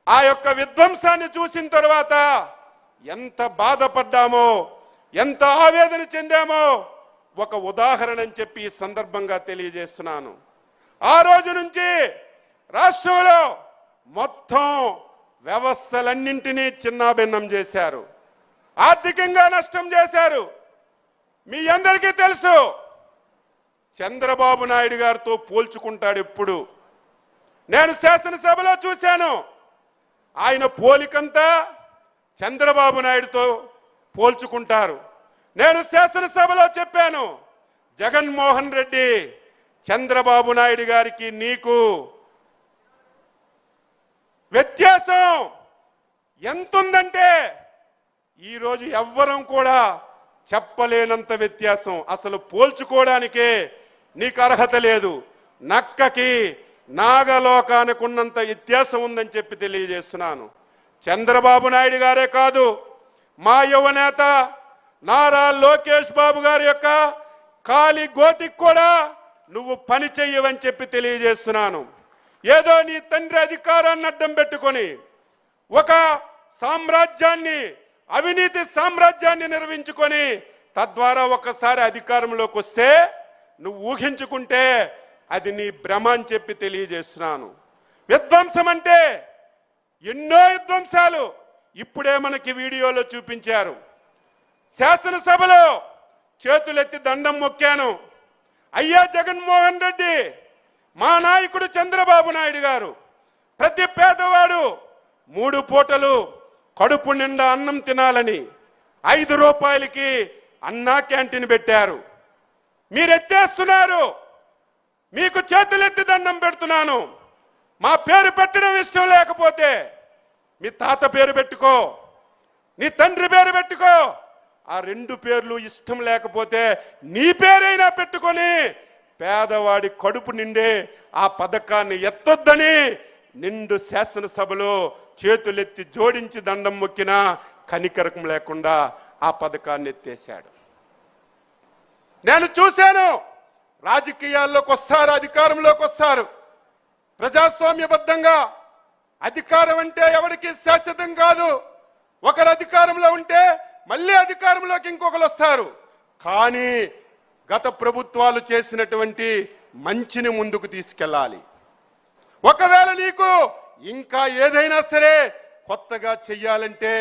ఆ యొక్క విధ్వంసాన్ని చూసిన తర్వాత ఎంత బాధపడ్డామో, ఎంత ఆవేదన చెందామో ఒక ఉదాహరణ అని చెప్పి ఈ సందర్భంగా తెలియజేస్తున్నాను. ఆ రోజు నుంచి రాష్ట్రంలో మొత్తం వ్యవస్థలన్నింటినీ చిన్నాభిన్నం చేశారు, ఆర్థికంగా నష్టం చేశారు. మీ అందరికీ తెలుసు, చంద్రబాబు నాయుడు గారితో పోల్చుకుంటాడు ఎప్పుడు. నేను శాసనసభలో చూశాను, ఆయన పోలికంతా చంద్రబాబు నాయుడుతో పోల్చుకుంటారు. నేను శాసనసభలో చెప్పాను, జగన్మోహన్ రెడ్డి చంద్రబాబు నాయుడు గారికి నీకు వ్యత్యాసం ఎంతుందంటే ఈరోజు ఎవ్వరం కూడా చెప్పలేనంత వ్యత్యాసం. అసలు పోల్చుకోవడానికే నీకు అర్హత లేదు. నక్కకి నాగలోకానికి ఉన్నంత వ్యత్యాసం ఉందని చెప్పి తెలియజేస్తున్నాను. చంద్రబాబు నాయుడు గారే కాదు, మా యువనేత నారా లోకేష్ బాబు గారి యొక్క కాలి గోటికి కూడా నువ్వు పని చెయ్యవని చెప్పి తెలియజేస్తున్నాను. ఏదో నీ తండ్రి అధికారాన్ని అడ్డం పెట్టుకొని ఒక సామ్రాజ్యాన్ని, అవినీతి సామ్రాజ్యాన్ని నిర్మించుకొని తద్వారా ఒకసారి అధికారంలోకి వస్తే నువ్వు ఊహించుకుంటే అది నీ భ్రమ అని చెప్పి తెలియజేస్తున్నాను. విధ్వంసం అంటే ఎన్నో విధ్వంసాలు ఇప్పుడే మనకి వీడియోలో చూపించారు. శాసనసభలో చేతులెత్తి దండం మొక్కాను, అయ్యా జగన్మోహన్ రెడ్డి, మా నాయకుడు చంద్రబాబు నాయుడు గారు ప్రతి పేదవాడు 3 పూటలు కడుపు నిండా అన్నం తినాలని 5 రూపాయలకి అన్నా క్యాంటీన్ పెట్టారు. మీరు ఎత్తేస్తున్నారు, మీకు చేతులెత్తి దండం పెడుతున్నాను. మా పేరు పెట్టడం ఇష్టం లేకపోతే మీ తాత పేరు పెట్టుకో, నీ తండ్రి పేరు పెట్టుకో. ఆ 2 పేర్లు ఇష్టం లేకపోతే నీ పేరైనా పెట్టుకొని పేదవాడి కడుపు నిండే ఆ పథకాన్ని ఎత్తొద్దని నిండు శాసనసభలో చేతులెత్తి జోడించి దండం మొక్కినా కనికరకం లేకుండా ఆ పథకాన్ని ఎత్తేశాడు. నేను చూశాను, రాజకీయాల్లోకి వస్తారు, అధికారంలోకి వస్తారు, ప్రజాస్వామ్యబద్ధంగా. అధికారం అంటే ఎవరికి శాశ్వతం కాదు. ఒకరు అధికారంలో ఉంటే మళ్ళీ అధికారంలోకి ఇంకొకరు వస్తారు. కానీ గత ప్రభుత్వాలు చేసినటువంటి మంచిని ముందుకు తీసుకెళ్ళాలి. ఒకవేళ నీకు ఇంకా ఏదైనా సరే కొత్తగా చెయ్యాలంటే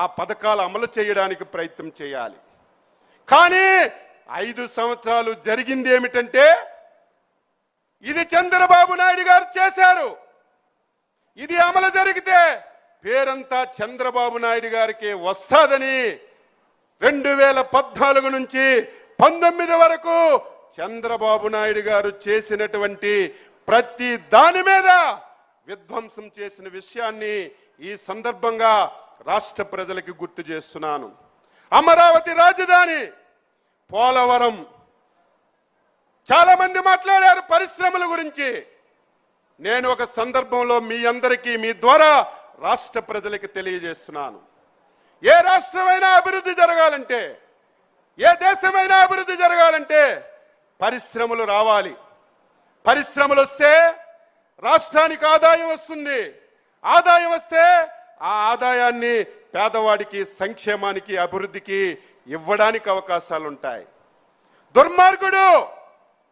ఆ పథకాలు అమలు చేయడానికి ప్రయత్నం చేయాలి. కానీ 5 సంవత్సరాలు జరిగింది ఏమిటంటే, ఇది చంద్రబాబు నాయుడు గారు చేశారు. ఇది అమలు జరిగితే పేరంతా చంద్రబాబు నాయుడు గారికి వస్తాదని 2014 నుంచి 19 వరకు చంద్రబాబు నాయుడు గారు చేసినటువంటి ప్రతి దాని మీద విధ్వంసం చేసిన విషయాన్ని ఈ సందర్భంగా రాష్ట్ర ప్రజలకు గుర్తు చేస్తున్నాను. అమరావతి రాజధాని, పోలవరం, చాలా మంది మాట్లాడారు పరిశ్రమల గురించి. నేను ఒక సందర్భంలో మీ అందరికీ మీ ద్వారా రాష్ట్ర ప్రజలకు తెలియజేస్తున్నాను, ఏ రాష్ట్రమైనా అభివృద్ధి జరగాలంటే, ఏ దేశమైనా అభివృద్ధి జరగాలంటే పరిశ్రమలు రావాలి. పరిశ్రమలు వస్తే రాష్ట్రానికి ఆదాయం వస్తుంది. ఆదాయం వస్తే ఆ ఆదాయాన్ని పేదవాడికి, సంక్షేమానికి, అభివృద్ధికి ఇవ్వడానికి అవకాశాలు ఉంటాయి. దుర్మార్గుడు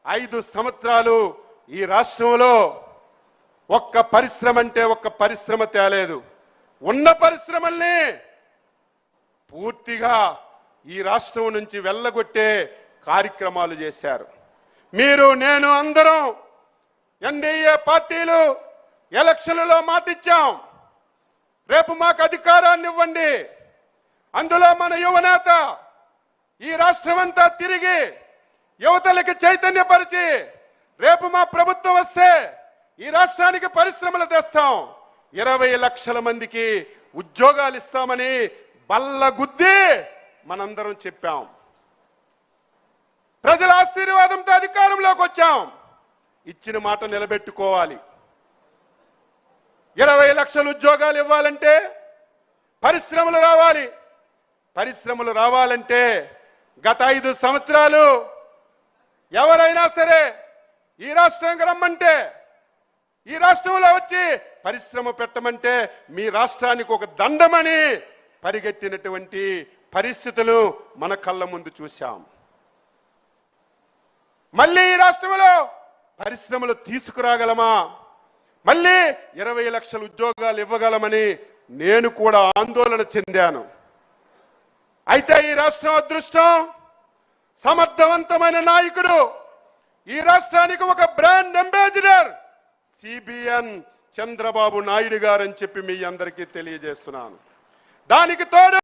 5 సంవత్సరాలు ఈ రాష్ట్రంలో ఒక్క పరిశ్రమ అంటే ఒక్క పరిశ్రమ తేలేదు. ఉన్న పరిశ్రమల్ని పూర్తిగా ఈ రాష్ట్రం నుంచి వెళ్ళగొట్టే కార్యక్రమాలు చేశారు. మీరు, నేను, అందరం ఎన్డీఏ పార్టీలు ఎలక్షన్లలో మాటిచ్చాం, రేపు మాకు అధికారాన్ని ఇవ్వండి. అందులో మన యువనేత ఈ రాష్ట్రమంతా తిరిగి యువతలకి చైతన్యపరిచి, రేపు మా ప్రభుత్వం వస్తే ఈ రాష్ట్రానికి పరిశ్రమలు తెస్తాం, 20 లక్షల మందికి ఉద్యోగాలు ఇస్తామని బల్లగుద్ది మనందరం చెప్పాం. ప్రజల ఆశీర్వాదంతో అధికారంలోకి వచ్చాం. ఇచ్చిన మాట నిలబెట్టుకోవాలి. 20 లక్షల ఉద్యోగాలు ఇవ్వాలంటే పరిశ్రమలు రావాలి. పరిశ్రమలు రావాలంటే గత 5 సంవత్సరాలు ఎవరైనా సరే ఈ రాష్ట్రానికి రమ్మంటే ఈ రాష్ట్రంలో వచ్చి పరిశ్రమ పెట్టమంటే మీ రాష్ట్రానికి ఒక దండమని పరిగెట్టినటువంటి పరిస్థితులు మన కళ్ళ ముందు చూశాం. మళ్ళీ ఈ రాష్ట్రంలో పరిశ్రమలు తీసుకురాగలమా, మళ్ళీ 20 లక్షల ఉద్యోగాలు ఇవ్వగలమని నేను కూడా ఆందోళన చెందాను. అయితే ఈ రాష్ట్రం అదృష్టం, సమర్థవంతమైన నాయకుడు, ఈ రాష్ట్రానికి ఒక brand ambassador CBN Chandrababu Naidu గారని చెప్పి మీ అందరికీ తెలియజేస్తున్నాను. దానికి తోడు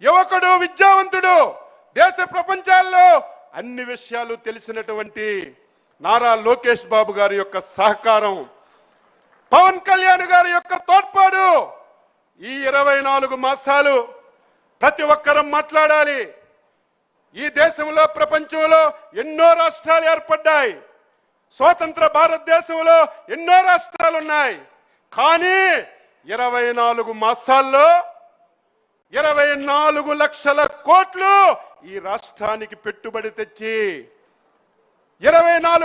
యువకుడు, విద్యావంతుడు, దేశ ప్రపంచాల్లో అన్ని విషయాలు తెలిసినటువంటి నారా లోకేష్ బాబు గారి యొక్క సహకారం, పవన్ కళ్యాణ్ గారి యొక్క తోడ్పాటు, ఈ 24 మాసాలు ప్రతి ఒక్కరం మాట్లాడాలి. ఈ దేశంలో, ప్రపంచంలో ఎన్నో రాష్ట్రాలు ఏర్పడ్డాయి. స్వతంత్ర భారతదేశంలో ఎన్నో రాష్ట్రాలు ఉన్నాయి. కానీ 24 మాసాల్లో 24 లక్షల కోట్లు ఈ రాష్ట్రానికి పెట్టుబడి తెచ్చి 24